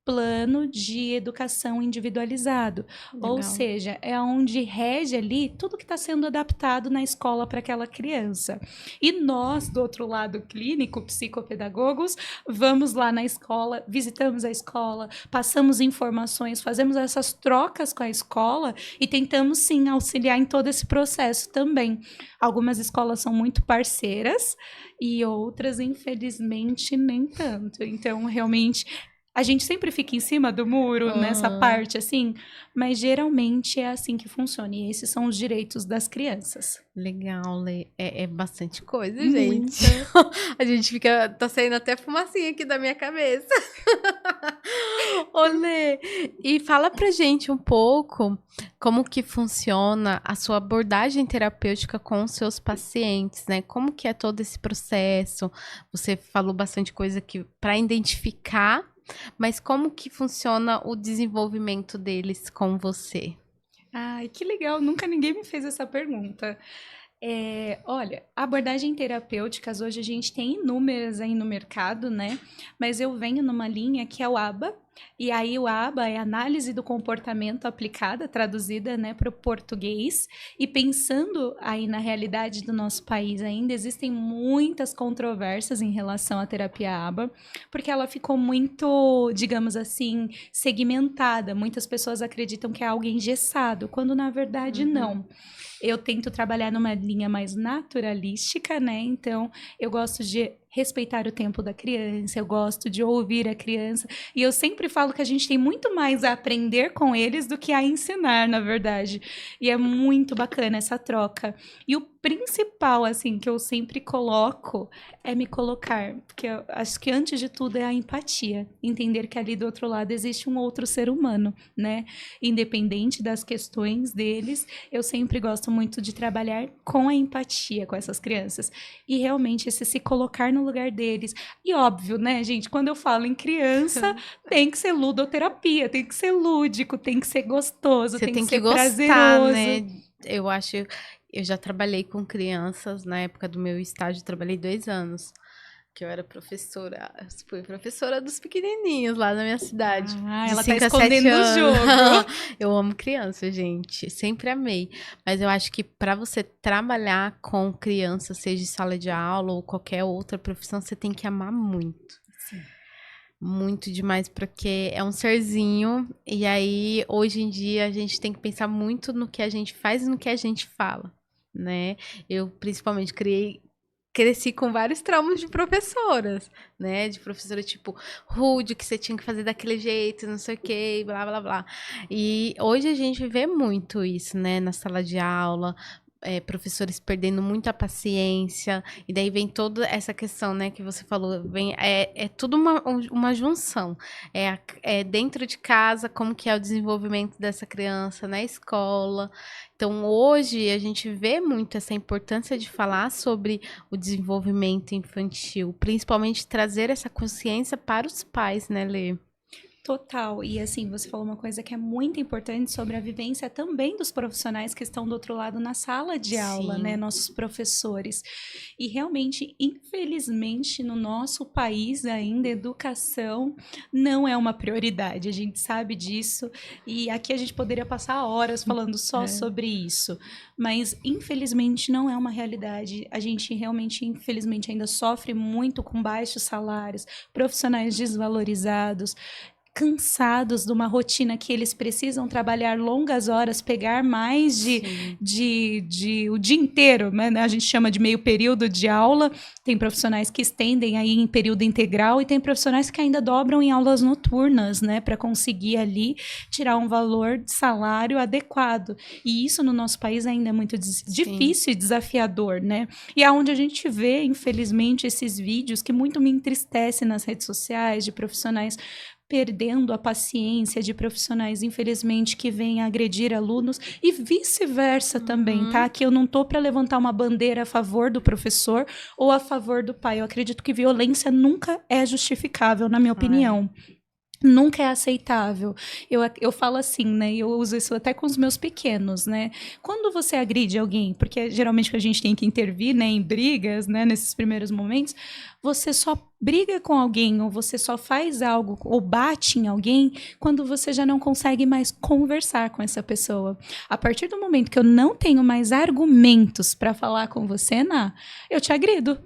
Plano de Educação Individualizado. Legal. Ou seja, é onde rege ali tudo que está sendo adaptado na escola para aquela criança. E nós, do outro lado clínico, psicopedagogos, vamos lá na escola, visitamos a escola, passamos informações, fazemos essas trocas com a escola e tentamos, sim, auxiliar em todo esse processo também. Algumas escolas são muito parceiras e outras, infelizmente, nem tanto. Então, realmente... A gente sempre fica em cima do muro, nessa parte, assim, mas geralmente é assim que funciona. E esses são os direitos das crianças. Legal, Lê. É bastante coisa, gente. A gente fica... Tá saindo até fumacinha aqui da minha cabeça. Ô, Lê, e fala pra gente um pouco como que funciona a sua abordagem terapêutica com os seus pacientes, né? Como que é todo esse processo? Você falou bastante coisa aqui para identificar, mas como que funciona o desenvolvimento deles com você? Ai, que legal, nunca ninguém me fez essa pergunta. Olha, abordagem terapêuticas hoje a gente tem inúmeras aí no mercado, né? Mas eu venho numa linha que é o ABA, e aí o ABA é análise do comportamento aplicada, traduzida, né, para o português. E pensando aí na realidade do nosso país ainda, existem muitas controvérsias em relação à terapia ABA, porque ela ficou muito, digamos assim, segmentada. Muitas pessoas acreditam que é algo engessado, quando na verdade não. Eu tento trabalhar numa linha mais naturalística, né? Então, eu gosto de respeitar o tempo da criança, eu gosto de ouvir a criança. E eu sempre falo que a gente tem muito mais a aprender com eles do que a ensinar, na verdade. E é muito bacana essa troca. E o principal, assim, que eu sempre coloco é me colocar. Porque eu acho que, antes de tudo, é a empatia. Entender que ali do outro lado existe um outro ser humano, né? Independente das questões deles, eu sempre gosto muito de trabalhar com a empatia com essas crianças. E realmente esse se colocar no lugar deles. E óbvio, né, gente, quando eu falo em criança, tem que ser ludoterapia, tem que ser lúdico, tem que ser gostoso, tem que ser gostar, prazeroso. né? Eu acho, eu já trabalhei com crianças, na época do meu estágio, trabalhei 2 anos, que eu era professora, fui professora dos pequenininhos lá na minha cidade. Ah, de ela tá 5 a 7 escondendo o anos. jogo. Eu amo criança, gente, sempre amei. Mas eu acho que para você trabalhar com criança, seja em sala de aula ou qualquer outra profissão, você tem que amar muito. Sim. Muito demais, porque é um serzinho, e aí, hoje em dia, a gente tem que pensar muito no que a gente faz e no que a gente fala, né? Eu, principalmente, criei cresci com vários traumas de professoras, né? De professora tipo rude, que você tinha que fazer daquele jeito, não sei o que, blá, blá, blá. E hoje a gente vê muito isso, né? Na sala de aula, professores perdendo muita paciência, e daí vem toda essa questão, né, que você falou, é tudo uma junção. É dentro de casa, como que é o desenvolvimento dessa criança na escola. Então, hoje, a gente vê muito essa importância de falar sobre o desenvolvimento infantil, principalmente trazer essa consciência para os pais, né, Lê? Total. E assim, você falou uma coisa que é muito importante sobre a vivência também dos profissionais que estão do outro lado na sala de aula, né? Sim. Nossos professores. E realmente, infelizmente, no nosso país ainda, educação não é uma prioridade. A gente sabe disso. E aqui a gente poderia passar horas falando só sobre isso. Mas, infelizmente, não é uma realidade. A gente realmente, infelizmente, ainda sofre muito com baixos salários, profissionais desvalorizados, cansados de uma rotina que eles precisam trabalhar longas horas, pegar mais de o dia inteiro, né? A gente chama de meio período de aula. Tem profissionais que estendem aí em período integral e tem profissionais que ainda dobram em aulas noturnas, né, para conseguir ali tirar um valor de salário adequado. E isso no nosso país ainda é muito difícil e desafiador, né? E aonde a gente vê, infelizmente, esses vídeos que muito me entristecem nas redes sociais de profissionais perdendo a paciência, de profissionais, infelizmente, que vêm agredir alunos e vice-versa também, tá? Que eu não tô para levantar uma bandeira a favor do professor ou a favor do pai. Eu acredito que violência nunca é justificável, na minha opinião. Nunca é aceitável. Eu falo assim, né? Eu uso isso até com os meus pequenos, né? Quando você agride alguém, porque geralmente a gente tem que intervir, né, em brigas, né, nesses primeiros momentos, você só briga com alguém ou você só faz algo ou bate em alguém quando você já não consegue mais conversar com essa pessoa. A partir do momento que eu não tenho mais argumentos para falar com você, Ná, eu te agrido.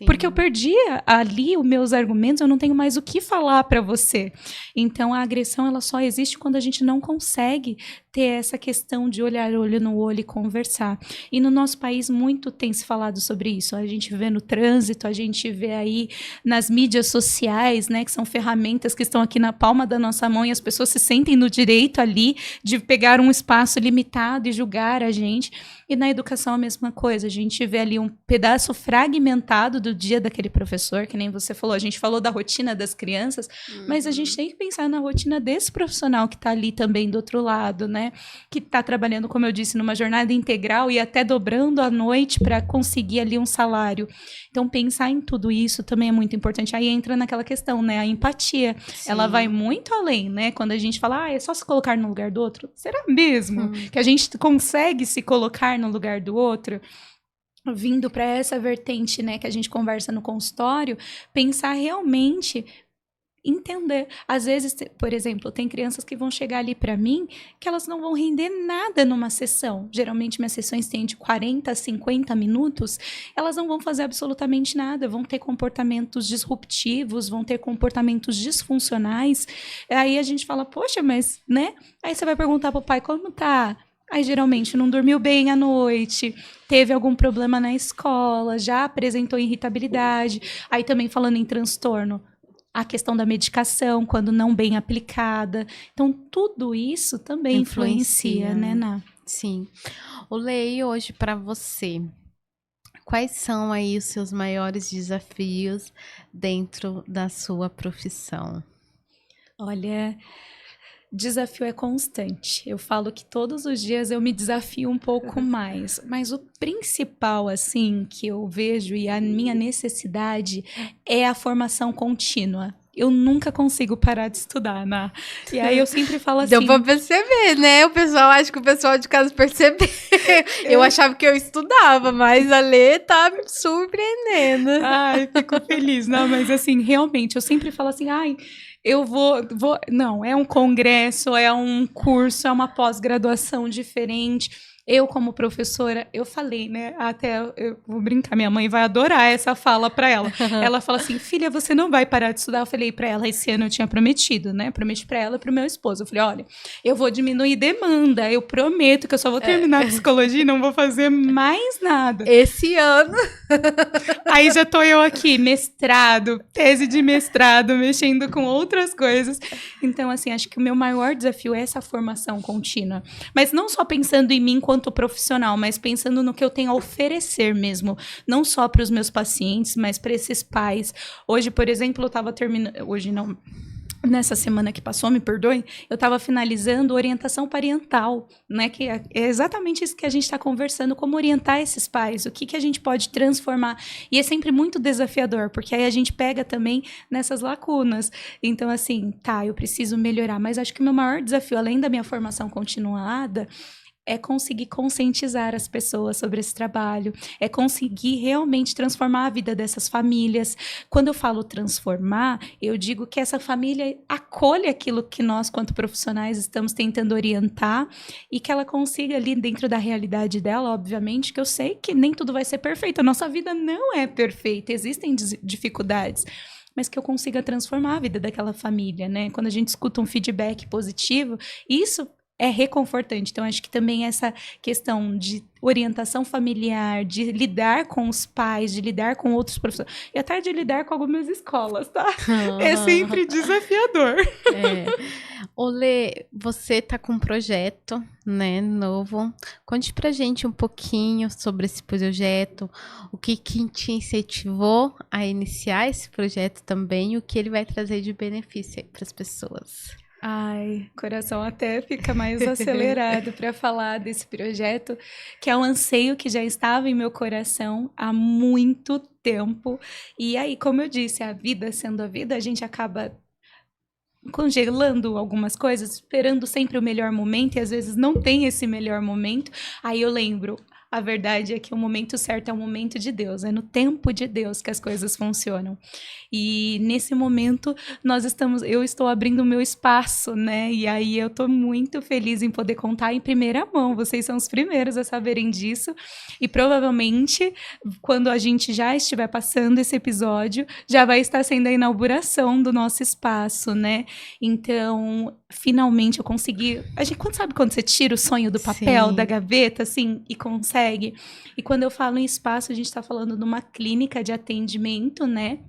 Porque eu perdi ali os meus argumentos, eu não tenho mais o que falar para você. Então, a agressão ela só existe quando a gente não consegue ter essa questão de olhar olho no olho e conversar. E no nosso país muito tem se falado sobre isso. A gente vê no trânsito, a gente vê aí nas mídias sociais, né, que são ferramentas que estão aqui na palma da nossa mão e as pessoas se sentem no direito ali de pegar um espaço limitado e julgar a gente. E na educação a mesma coisa. A gente vê ali um pedaço fragmentado do dia daquele professor, que nem você falou. A gente falou da rotina das crianças, mas a gente tem que pensar na rotina desse profissional que está ali também do outro lado, né? Que está trabalhando, como eu disse, numa jornada integral e até dobrando a noite para conseguir ali um salário. Então, pensar em tudo isso também é muito importante. Aí entra naquela questão, né? A empatia. Sim. Ela vai muito além, né? Quando a gente fala, é só se colocar no lugar do outro. Será mesmo que a gente consegue se colocar no lugar do outro? Vindo para essa vertente, né, que a gente conversa no consultório, pensar realmente, entender. Às vezes, por exemplo, tem crianças que vão chegar ali para mim que elas não vão render nada numa sessão. Geralmente, minhas sessões têm de 40 a 50 minutos. Elas não vão fazer absolutamente nada. Vão ter comportamentos disruptivos, vão ter comportamentos disfuncionais. Aí a gente fala, poxa, mas, né? Aí você vai perguntar pro pai, como tá? Aí, geralmente, não dormiu bem à noite, teve algum problema na escola, já apresentou irritabilidade. Aí, também falando em transtorno, a questão da medicação, quando não bem aplicada. Então, tudo isso também influencia, né, Ná? Sim. O Lei, hoje, para você, quais são aí os seus maiores desafios dentro da sua profissão? Olha, desafio é constante. Eu falo que todos os dias eu me desafio um pouco mais. Mas o principal, assim, que eu vejo e a minha necessidade é a formação contínua. Eu nunca consigo parar de estudar, Ná. E aí eu sempre falo assim... Deu pra perceber, né? O pessoal, acho que o pessoal de casa percebeu. Eu achava que eu estudava, mas a Lê tá me surpreendendo. Ai, fico feliz. Não, mas assim, realmente, eu sempre falo assim, ai... Eu vou... Não, é um congresso, é um curso, é uma pós-graduação diferente. Eu, como professora, eu falei, né? Até eu vou brincar, minha mãe vai adorar essa fala pra ela. Ela fala assim, filha, você não vai parar de estudar. Eu falei pra ela, esse ano eu tinha prometido, né? Prometi pra ela e pro meu esposo. Eu falei, olha, eu vou diminuir demanda. Eu prometo que eu só vou terminar a psicologia e não vou fazer mais nada. Esse ano. Aí já tô eu aqui, mestrado, tese de mestrado, mexendo com outras coisas. Então, assim, acho que o meu maior desafio é essa formação contínua. Mas não só pensando em mim enquanto profissional, mas pensando no que eu tenho a oferecer mesmo. Não só para os meus pacientes, mas para esses pais. Hoje, por exemplo, eu estava terminando... Hoje não... Nessa semana que passou, me perdoem, eu estava finalizando orientação parental, né? Que é exatamente isso que a gente está conversando, como orientar esses pais, o que a gente pode transformar. E é sempre muito desafiador, porque aí a gente pega também nessas lacunas. Então, assim, tá, eu preciso melhorar, mas acho que o meu maior desafio, além da minha formação continuada, é conseguir conscientizar as pessoas sobre esse trabalho, é conseguir realmente transformar a vida dessas famílias. Quando eu falo transformar, eu digo que essa família acolhe aquilo que nós, quanto profissionais, estamos tentando orientar e que ela consiga ali dentro da realidade dela, obviamente, que eu sei que nem tudo vai ser perfeito, a nossa vida não é perfeita, existem dificuldades, mas que eu consiga transformar a vida daquela família, né? Quando a gente escuta um feedback positivo, isso é reconfortante. Então, acho que também essa questão de orientação familiar, de lidar com os pais, de lidar com outros professores, e até de lidar com algumas escolas, tá? É sempre desafiador. Olê, você tá com um projeto, né, novo. Conte pra gente um pouquinho sobre esse projeto, o que te incentivou a iniciar esse projeto também, e o que ele vai trazer de benefício para as pessoas. Ai, o coração até fica mais acelerado para falar desse projeto, que é um anseio que já estava em meu coração há muito tempo. E aí, como eu disse, a vida sendo a vida, a gente acaba congelando algumas coisas, esperando sempre o melhor momento, e às vezes não tem esse melhor momento. Aí eu lembro, a verdade é que o momento certo é o momento de Deus, é no tempo de Deus que as coisas funcionam. E nesse momento eu estou abrindo o meu espaço, né? E aí eu estou muito feliz em poder contar em primeira mão. Vocês são os primeiros a saberem disso. E provavelmente, quando a gente já estiver passando esse episódio, já vai estar sendo a inauguração do nosso espaço, né? Então, finalmente eu consegui... Sabe quando você tira o sonho do papel, da gaveta, assim, e consegue? E quando eu falo em espaço, a gente está falando de uma clínica de atendimento, né?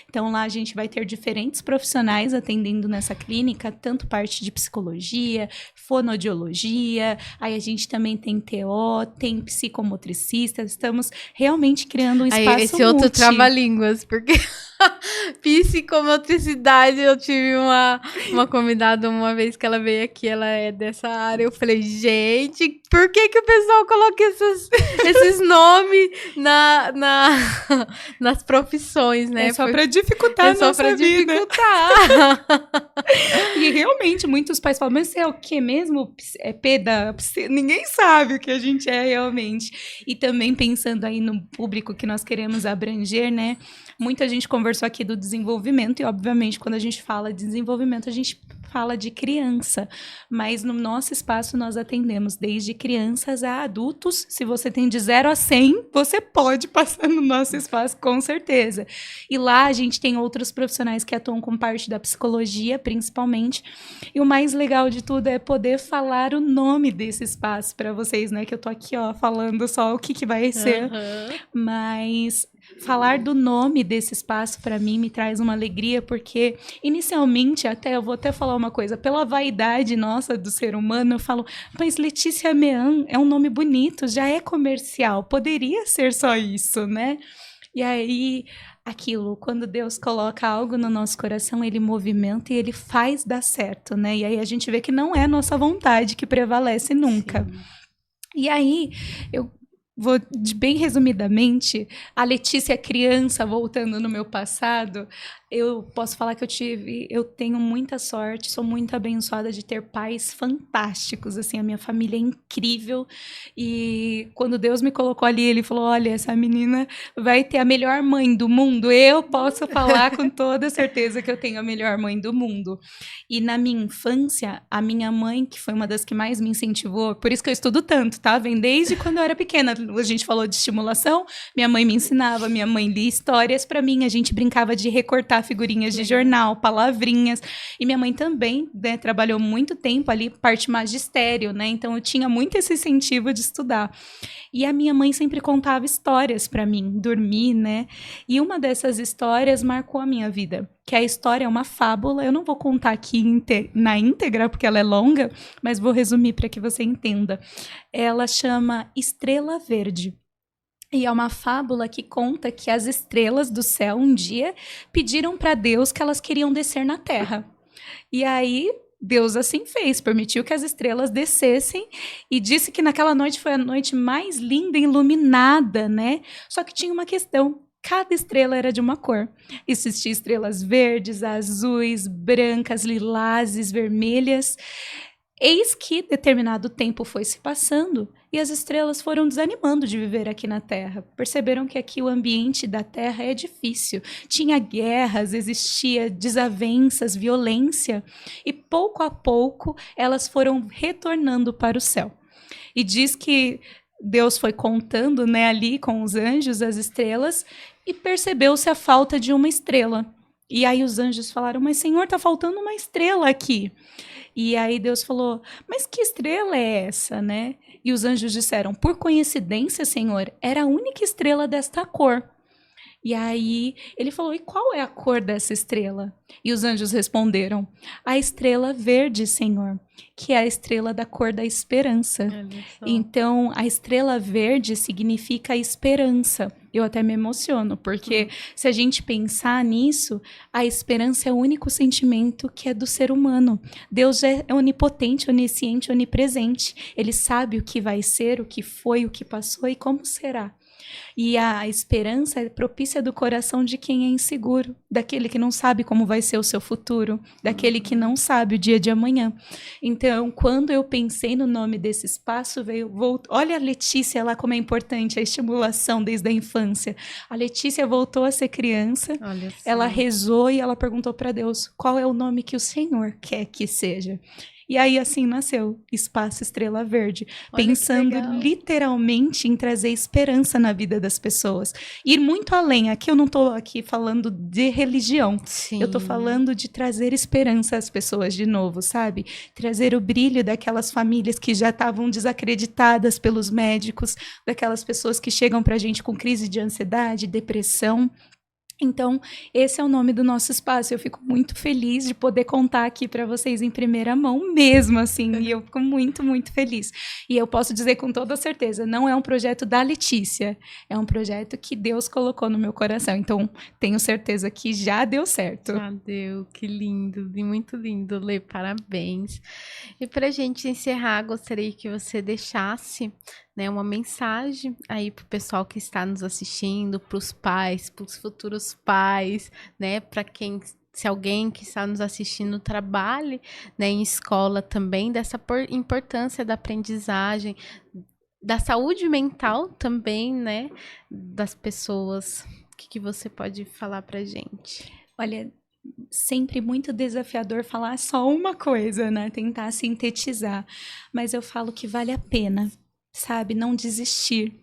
Então, lá a gente vai ter diferentes profissionais atendendo nessa clínica, tanto parte de psicologia, fonoaudiologia, aí a gente também tem TO, tem psicomotricista, estamos realmente criando um espaço aí, esse outro trava-línguas, porque psicomotricidade, eu tive uma convidada uma vez que ela veio aqui, ela é dessa área, eu falei, gente, por que o pessoal coloca esses nomes nas profissões, né? É só para dificultar a nossa vida. E realmente, muitos pais falam, mas você é o que mesmo? É ninguém sabe o que a gente é realmente. E também pensando aí no público que nós queremos abranger, né? Muita gente conversou aqui do desenvolvimento e, obviamente, quando a gente fala de desenvolvimento, a gente fala de criança, mas no nosso espaço nós atendemos desde crianças a adultos. Se você tem de 0 a 100, você pode passar no nosso espaço, com certeza. E lá a gente tem outros profissionais que atuam com parte da psicologia, principalmente. E o mais legal de tudo é poder falar o nome desse espaço para vocês, né? Que eu tô aqui, ó, falando só o que vai ser. Mas falar do nome desse espaço para mim me traz uma alegria, porque inicialmente, eu vou até falar uma coisa, pela vaidade nossa do ser humano, eu falo, mas Letícia Mean é um nome bonito, já é comercial, poderia ser só isso, né? E aí, quando Deus coloca algo no nosso coração, ele movimenta e ele faz dar certo, né? E aí a gente vê que não é nossa vontade que prevalece nunca. Sim. E aí, vou bem resumidamente, a Letícia criança, voltando no meu passado, eu posso falar que eu tenho muita sorte, sou muito abençoada de ter pais fantásticos, assim, a minha família é incrível, e quando Deus me colocou ali, ele falou, olha, essa menina vai ter a melhor mãe do mundo, eu posso falar com toda certeza que eu tenho a melhor mãe do mundo. E na minha infância, a minha mãe, que foi uma das que mais me incentivou, por isso que eu estudo tanto, tá? Vem desde quando eu era pequena, a gente falou de estimulação, minha mãe me ensinava, minha mãe lia histórias pra mim, a gente brincava de recortar figurinhas de jornal, palavrinhas. E minha mãe também, né, trabalhou muito tempo ali, parte magistério, né? Então eu tinha muito esse incentivo de estudar. E a minha mãe sempre contava histórias para mim, dormir, né? E uma dessas histórias marcou a minha vida, que a história é uma fábula. Eu não vou contar aqui na íntegra, porque ela é longa, mas vou resumir para que você entenda. Ela chama Estrela Verde. E é uma fábula que conta que as estrelas do céu um dia pediram para Deus que elas queriam descer na Terra. E aí Deus assim fez, permitiu que as estrelas descessem e disse que naquela noite foi a noite mais linda e iluminada, né? Só que tinha uma questão. Cada estrela era de uma cor. Existiam estrelas verdes, azuis, brancas, lilazes, vermelhas. Eis que determinado tempo foi se passando e as estrelas foram desanimando de viver aqui na Terra. Perceberam que aqui o ambiente da Terra é difícil. Tinha guerras, existia desavenças, violência. E pouco a pouco elas foram retornando para o céu. E diz que Deus foi contando, né, ali com os anjos, as estrelas, e percebeu-se a falta de uma estrela. E aí os anjos falaram, mas Senhor, está faltando uma estrela aqui. E aí Deus falou, mas que estrela é essa, né? E os anjos disseram, por coincidência, Senhor, era a única estrela desta cor. E aí ele falou, e qual é a cor dessa estrela? E os anjos responderam, a estrela verde, Senhor, que é a estrela da cor da esperança. Então, a estrela verde significa esperança. Eu até me emociono, porque se a gente pensar nisso, a esperança é o único sentimento que é do ser humano. Deus é onipotente, onisciente, onipresente. Ele sabe o que vai ser, o que foi, o que passou e como será. E a esperança é propícia do coração de quem é inseguro, daquele que não sabe como vai ser o seu futuro, daquele que não sabe o dia de amanhã. Então, quando eu pensei no nome desse espaço, olha a Letícia lá como é importante a estimulação desde a infância. A Letícia voltou a ser criança, ela rezou e ela perguntou para Deus, qual é o nome que o Senhor quer que seja? E aí, assim, nasceu Espaço Estrela Verde, pensando literalmente em trazer esperança na vida das pessoas. Ir muito além. Aqui eu não estou aqui falando de religião. Sim. Eu estou falando de trazer esperança às pessoas de novo, sabe? Trazer o brilho daquelas famílias que já estavam desacreditadas pelos médicos, daquelas pessoas que chegam para a gente com crise de ansiedade, depressão. Então, esse é o nome do nosso espaço. Eu fico muito feliz de poder contar aqui para vocês em primeira mão mesmo, assim. E eu fico muito, muito feliz. E eu posso dizer com toda certeza, não é um projeto da Letícia. É um projeto que Deus colocou no meu coração. Então, tenho certeza que já deu certo. Já deu, que lindo. Muito lindo, Lê. Parabéns. E pra gente encerrar, gostaria que você deixasse, né, uma mensagem aí pro pessoal que está nos assistindo, pros pais, pros futuros pais, né, para quem, se alguém que está nos assistindo trabalhe, né, em escola também, dessa importância da aprendizagem, da saúde mental também, né, das pessoas. O que você pode falar pra gente? Olha, sempre muito desafiador falar só uma coisa, né, tentar sintetizar, mas eu falo que vale a pena, sabe, não desistir.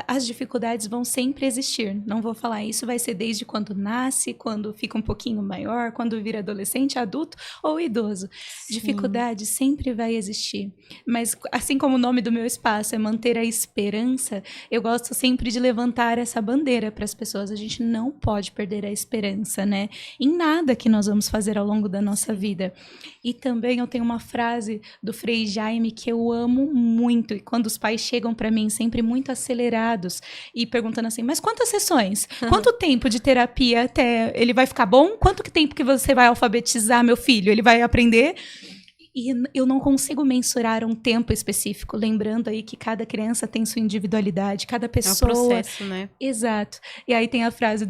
As dificuldades vão sempre existir, não vou falar isso, vai ser desde quando nasce, quando fica um pouquinho maior, quando vira adolescente, adulto ou idoso. Sim. Dificuldade sempre vai existir, mas assim como o nome do meu espaço é manter a esperança, eu gosto sempre de levantar essa bandeira para as pessoas, a gente não pode perder a esperança, né? Em nada que nós vamos fazer ao longo da nossa vida. E também eu tenho uma frase do Frei Jaime que eu amo muito, e quando os pais chegam para mim sempre muito acelerados e perguntando assim, mas quantas sessões? Quanto tempo de terapia até ele vai ficar bom? Quanto tempo que você vai alfabetizar meu filho? Ele vai aprender? E eu não consigo mensurar um tempo específico, lembrando aí que cada criança tem sua individualidade, cada pessoa... É um processo, né? Exato. E aí tem a frase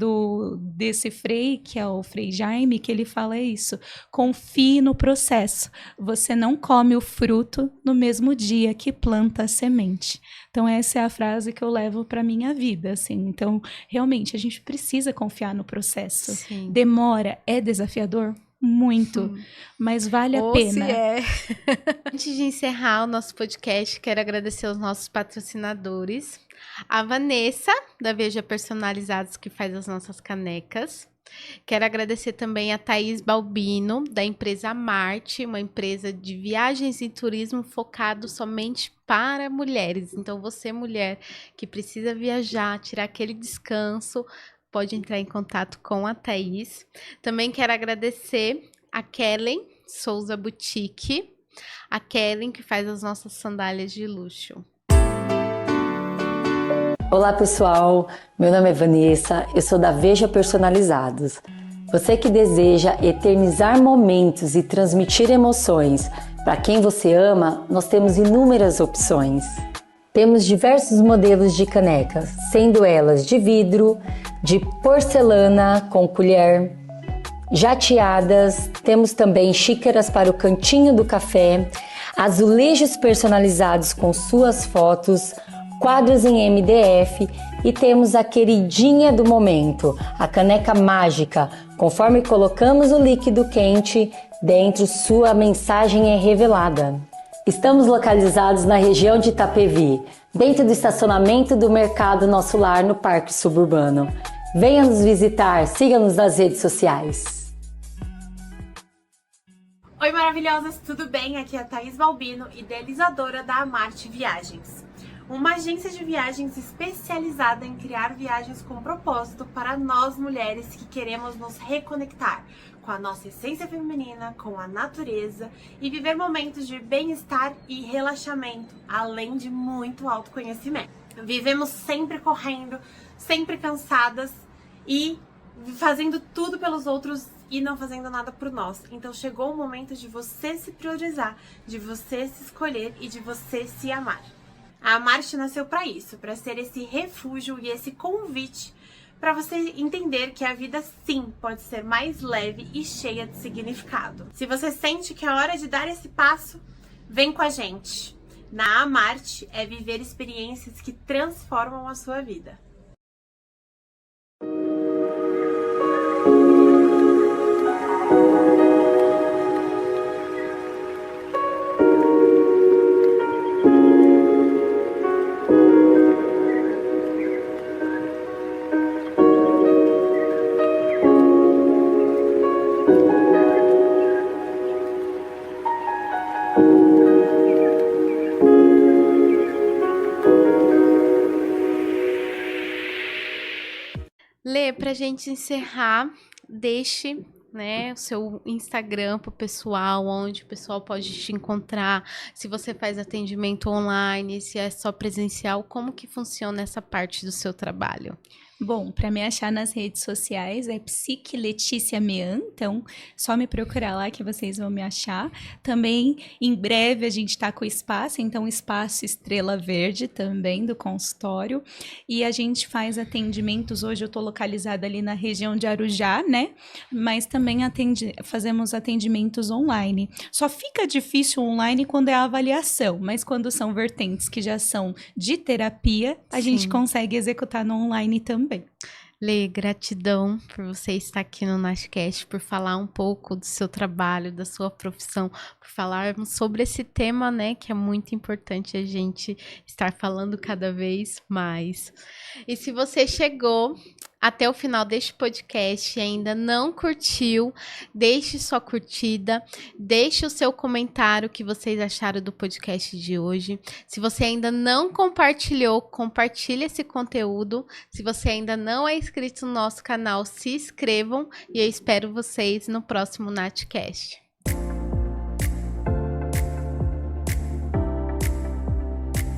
desse Frei, que é o Frei Jaime, que ele fala isso: confie no processo. Você não come o fruto no mesmo dia que planta a semente. Então essa é a frase que eu levo para minha vida, assim. Então, realmente, a gente precisa confiar no processo. Sim. Demora, é desafiador? Muito, mas vale a pena. Se é. Antes de encerrar o nosso podcast, quero agradecer aos nossos patrocinadores. A Vanessa, da Veja Personalizados, que faz as nossas canecas. Quero agradecer também a Thaís Balbino, da empresa Marte, uma empresa de viagens e turismo focado somente para mulheres. Então, você, mulher, que precisa viajar, tirar aquele descanso, pode entrar em contato com a Thaís. Também quero agradecer a Kellen Souza Boutique, a Kellen que faz as nossas sandálias de luxo. Olá pessoal, meu nome é Vanessa, eu sou da Veja Personalizados. Você que deseja eternizar momentos e transmitir emoções para quem você ama, nós temos inúmeras opções. Temos diversos modelos de canecas, sendo elas de vidro, de porcelana com colher, jateadas, temos também xícaras para o cantinho do café, azulejos personalizados com suas fotos, quadros em MDF e temos a queridinha do momento, a caneca mágica. Conforme colocamos o líquido quente dentro, sua mensagem é revelada. Estamos localizados na região de Itapevi, dentro do estacionamento do Mercado Nosso Lar, no Parque Suburbano. Venha nos visitar, siga-nos nas redes sociais. Oi maravilhosas, tudo bem? Aqui é a Thaís Balbino, idealizadora da Amarte Viagens. Uma agência de viagens especializada em criar viagens com propósito para nós mulheres que queremos nos reconectar com a nossa essência feminina, com a natureza e viver momentos de bem-estar e relaxamento, além de muito autoconhecimento. Vivemos sempre correndo, sempre cansadas e fazendo tudo pelos outros e não fazendo nada por nós. Então chegou o momento de você se priorizar, de você se escolher e de você se amar. A Amarte nasceu para isso, para ser esse refúgio e esse convite para você entender que a vida sim pode ser mais leve e cheia de significado. Se você sente que é hora de dar esse passo, vem com a gente. Na Amarte é viver experiências que transformam a sua vida. Lê, pra gente encerrar, deixe, né, o seu Instagram pro pessoal, onde o pessoal pode te encontrar, se você faz atendimento online, se é só presencial, como que funciona essa parte do seu trabalho? Bom, para me achar nas redes sociais é Psique Letícia Mean, então só me procurar lá que vocês vão me achar. Também em breve a gente está com o espaço, então Espaço Estrela Verde também do consultório. E a gente faz atendimentos, hoje eu estou localizada ali na região de Arujá, né? Mas também fazemos atendimentos online. Só fica difícil online quando é a avaliação, mas quando são vertentes que já são de terapia, a gente consegue executar no online também. Lê, gratidão por você estar aqui no Nashcast, por falar um pouco do seu trabalho, da sua profissão, por falarmos sobre esse tema, né, que é muito importante a gente estar falando cada vez mais. E se você chegou até o final deste podcast e ainda não curtiu, deixe sua curtida, deixe o seu comentário, o que vocês acharam do podcast de hoje. Se você ainda não compartilhou, compartilhe esse conteúdo. Se você ainda não é inscrito no nosso canal, se inscrevam e eu espero vocês no próximo Natcast.